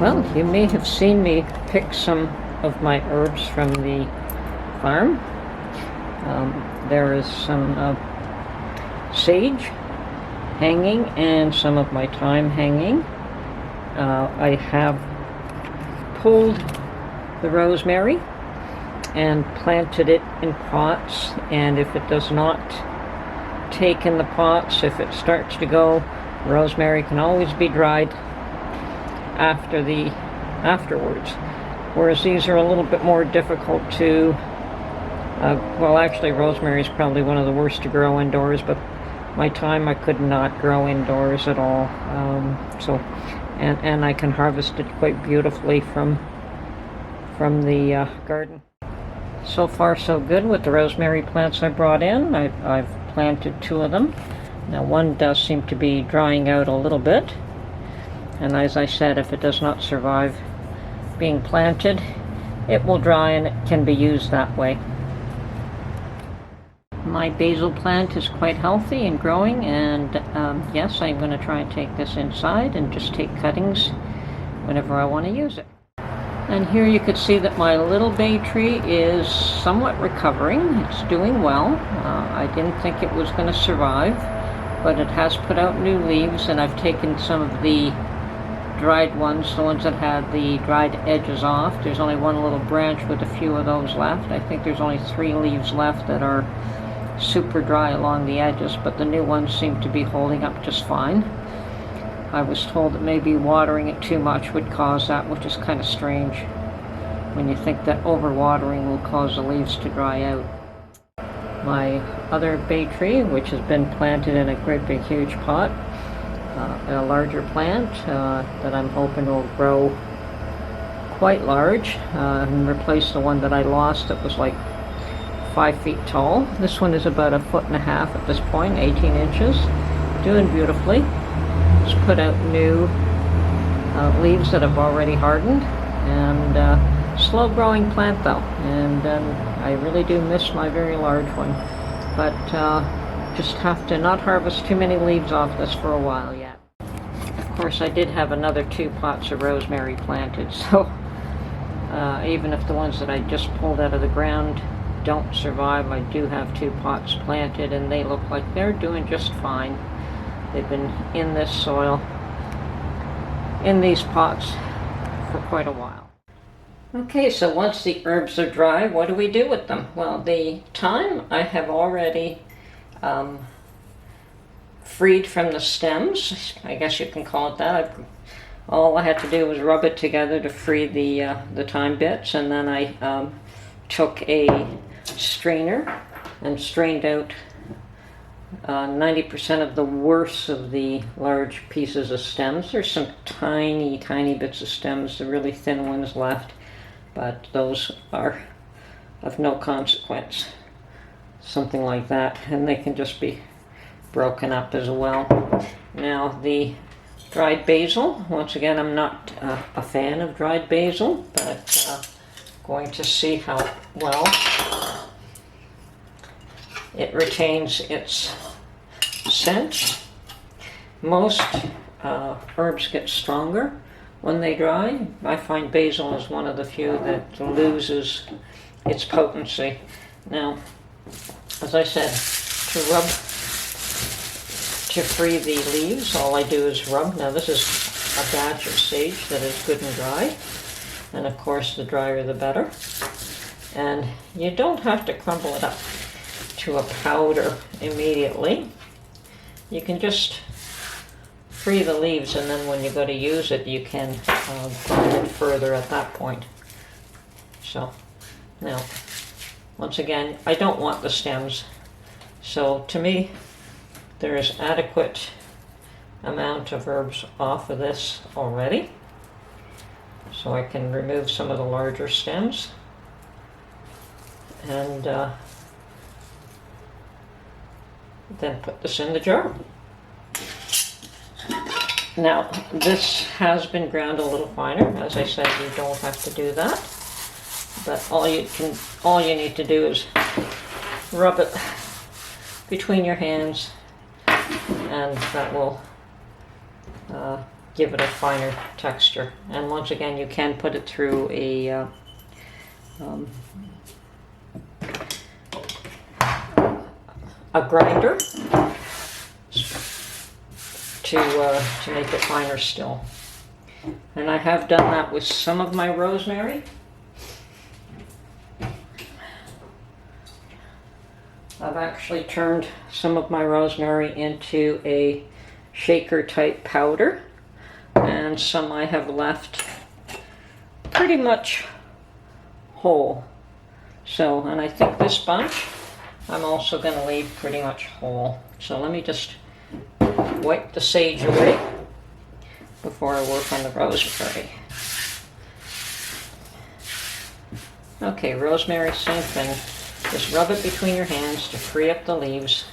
Well, you may have seen me pick some of my herbs from the farm. There is some sage hanging and some of my thyme hanging. I have pulled the rosemary and planted it in pots, and if it does not take in the pots, if it starts to go, rosemary can always be dried afterwards, whereas these are a little bit more difficult to well, actually rosemary is probably one of the worst to grow indoors, but my thyme I could not grow indoors at all. And I can harvest it quite beautifully from the garden. So far so good with the rosemary plants I brought in. I've planted 2 of them. Now one does seem to be drying out a little bit, and as I said, if it does not survive being planted, it will dry and it can be used that way. My basil plant is quite healthy and growing, and yes, I'm going to try and take this inside and just take cuttings whenever I want to use it. And here you could see that my little bay tree is somewhat recovering. It's doing well. I didn't think it was going to survive, but it has put out new leaves, and I've taken some of the dried ones, the ones that had the dried edges off. There's only one little branch with a few of those left. I think there's only 3 leaves left that are super dry along the edges, but the new ones seem to be holding up just fine. I was told that maybe watering it too much would cause that, which is kind of strange when you think that overwatering will cause the leaves to dry out. My other bay tree, which has been planted in a great big huge pot, a larger plant that I'm hoping will grow quite large and replace the one that I lost that was like 5 feet tall. This one is about 1.5 feet at this point, 18 inches, doing beautifully. It's put out new leaves that have already hardened, and slow growing plant though, and I really do miss my very large one, but just have to not harvest too many leaves off this for a while yet. Of course, I did have another 2 pots of rosemary planted, so even if the ones that I just pulled out of the ground don't survive, I do have 2 pots planted, and they look like they're doing just fine. They've been in this soil, in these pots, for quite a while. Okay, so once the herbs are dry, what do we do with them? Well, the thyme I have already freed from the stems, I guess you can call it that. All I had to do was rub it together to free the thyme bits, and then I took a strainer and strained out 90% of the worst of the large pieces of stems. There's some tiny bits of stems, the really thin ones left, but those are of no consequence. Something like that, and they can just be broken up as well. Now the dried basil, once again, I'm not a fan of dried basil, but going to see how well it retains its scent. Most herbs get stronger when they dry. I find basil is one of the few that loses its potency. Now, as I said, to free the leaves, all I do is rub. Now this is a batch of sage that is good and dry, and of course the drier the better. And you don't have to crumble it up to a powder immediately. You can just free the leaves, and then when you go to use it, you can grind it further at that point. So now, once again, I don't want the stems, so to me there is adequate amount of herbs off of this already, so I can remove some of the larger stems and then put this in the jar. Now this has been ground a little finer. As I said, you don't have to do that, but all you need to do is rub it between your hands, and that will give it a finer texture. And once again, you can put it through a grinder to make it finer still. And I have done that with some of my rosemary. I've actually turned some of my rosemary into a shaker type powder, and some I have left pretty much whole. So, and I think this bunch I'm also going to leave pretty much whole. So let me just wipe the sage away before I work on the rosemary. Okay, rosemary, same thing. Just rub it between your hands to free up the leaves.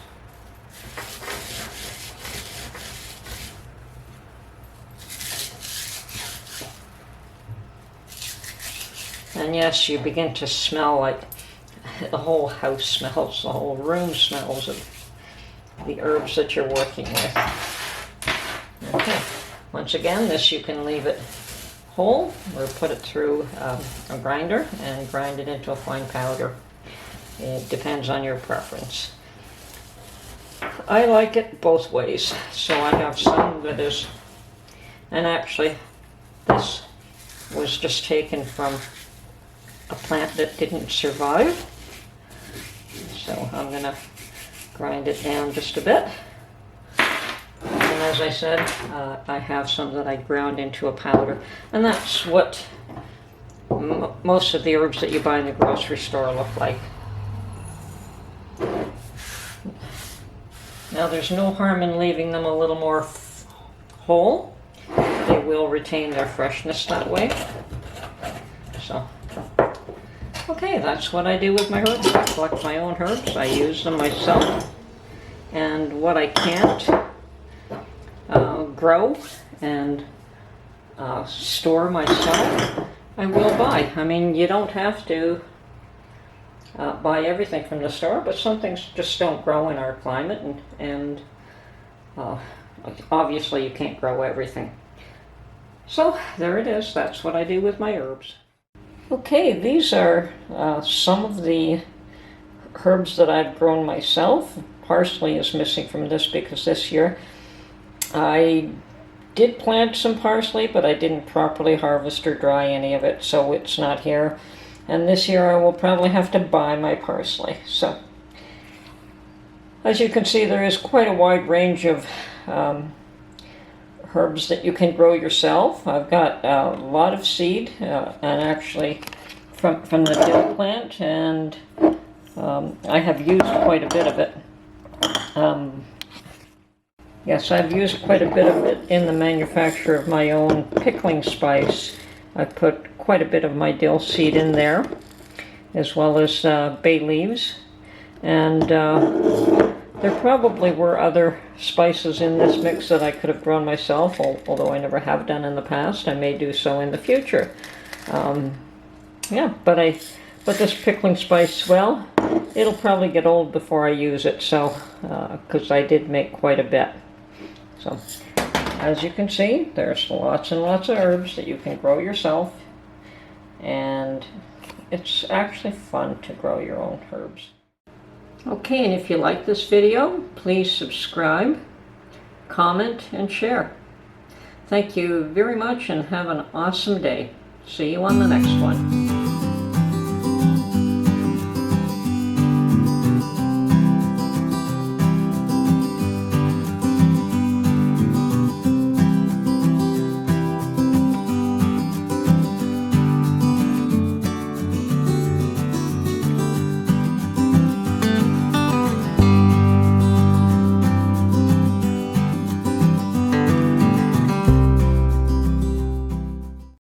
And yes, you begin to smell like the whole house smells, the whole room smells of the herbs that you're working with. Okay, once again, this you can leave it whole or put it through a grinder and grind it into a fine powder. It depends on your preference. I like it both ways. So I have some that is, and actually this was just taken from a plant that didn't survive. So I'm going to grind it down just a bit. And as I said, I have some that I ground into a powder. And that's what most of the herbs that you buy in the grocery store look like. Now there's no harm in leaving them a little more whole. They will retain their freshness that way. So, okay, that's what I do with my herbs. I collect my own herbs. I use them myself. And what I can't grow and store myself, I will buy. I mean, you don't have to buy everything from the store, but some things just don't grow in our climate, and obviously you can't grow everything. So there it is. That's what I do with my herbs. Okay, these are some of the herbs that I've grown myself. Parsley is missing from this because this year I did plant some parsley, but I didn't properly harvest or dry any of it, so it's not here. And this year I will probably have to buy my parsley. So, as you can see, there is quite a wide range of herbs that you can grow yourself. I've got a lot of seed, and actually from the dill plant, and I have used quite a bit of it. Yes, I've used quite a bit of it in the manufacture of my own pickling spice. I put quite a bit of my dill seed in there, as well as bay leaves. And there probably were other spices in this mix that I could have grown myself, although I never have done in the past. I may do so in the future. Yeah, but this pickling spice, well, it'll probably get old before I use it, so, because I did make quite a bit. So, as you can see, there's lots and lots of herbs that you can grow yourself, and it's actually fun to grow your own herbs. Okay, and if you like this video, please subscribe, comment, and share. Thank you very much, and have an awesome day. See you on the next one.